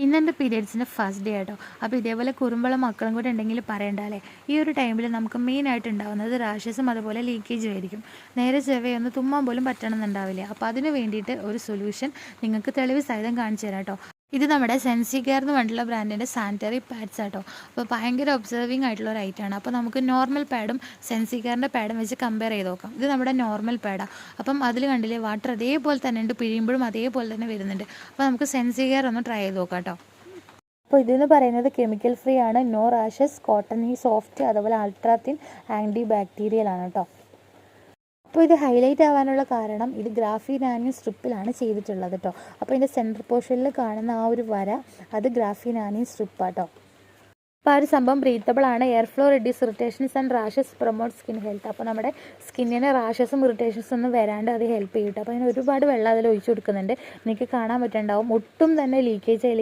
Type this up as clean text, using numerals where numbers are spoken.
ഇന്നെൻ്റെ പീരിയഡ്സിൻ്റെ first day ആട്ടോ. അപ്പോൾ ഇതേപോലെ കുറുമ്പുള്ള മക്കളും കൂടെ ഉണ്ടെങ്കിൽ പറയണ്ടല്ലേ. ഈ ഒരു ടൈമിൽ നമുക്ക് മെയിനായിട്ട് ഉണ്ടാകുന്നത് റാഷസും അതുപോലെ ലീക്കേജും ആയിരിക്കും. നേരെ ചെവയൊന്ന് തുമ്മാൻ പോലും പറ്റണമെന്നുണ്ടാവില്ല. അപ്പോൾ അതിന് വേണ്ടിയിട്ട് ഒരു സൊല്യൂഷൻ നിങ്ങൾക്ക് തെളിവ് സഹിതം കാണിച്ചു തരാം കേട്ടോ. ഇത് നമ്മുടെ സെൻസി കെയർ എന്ന് പറഞ്ഞിട്ടുള്ള ബ്രാൻഡിൻ്റെ സാനിറ്ററി പാഡ്സ് ആട്ടോ. അപ്പോൾ ഭയങ്കര ഒബ്സർവിങ് ആയിട്ടുള്ള ഒരു ഐറ്റമാണ്. അപ്പോൾ നമുക്ക് നോർമൽ പാഡും സെൻസി കെയറിൻ്റെ പാഡും വെച്ച് കമ്പയർ ചെയ്ത് നോക്കാം. ഇത് നമ്മുടെ നോർമൽ പാഡാണ്. അപ്പം അതിൽ കണ്ടില്ലേ വാട്ടർ അതേപോലെ തന്നെ ഉണ്ട്, പിഴിയുമ്പോഴും അതേപോലെ തന്നെ വരുന്നുണ്ട്. അപ്പോൾ നമുക്ക് സെൻസി കെയർ ഒന്ന് ട്രൈ ചെയ്ത് നോക്കാം കേട്ടോ. അപ്പോൾ ഇതെന്ന് പറയുന്നത് കെമിക്കൽ ഫ്രീ ആണ്, നോ റാഷസ്, കോട്ടൺ ഈ സോഫ്റ്റ്, അതുപോലെ അൾട്രാ തിൻ, ആൻറ്റി ബാക്ടീരിയൽ ആണ് കേട്ടോ. അപ്പോൾ ഇത് ഹൈലൈറ്റ് ആവാനുള്ള കാരണം ഇത് ഗ്രാഫീനാനിയം സ്ട്രിപ്പിലാണ് ചെയ്തിട്ടുള്ളത് കേട്ടോ. അപ്പോൾ ഇതിൻ്റെ സെൻറ്റർ പോർഷനിൽ കാണുന്ന ആ ഒരു വര അത് ഗ്രാഫീനാനിയം സ്ട്രിപ്പാട്ടോ. അപ്പോൾ ആ ഒരു സംഭവം ബ്രീത്തബിൾ ആണ്, air flow reduce irritations and rashes promote skin health. അപ്പോൾ നമ്മുടെ സ്കിന്നിന് റാഷസും ഇറിറ്റേഷൻസും ഒന്നും വരാണ്ട് അത് ഹെൽപ്പ് ചെയ്യും. അപ്പോൾ അതിന് ഒരുപാട് വെള്ളം അതിൽ ഒഴിച്ചു കൊടുക്കുന്നുണ്ട്. നിങ്ങൾക്ക് കാണാൻ പറ്റുന്നുണ്ടാവും, ഒട്ടും തന്നെ ലീക്കേജ്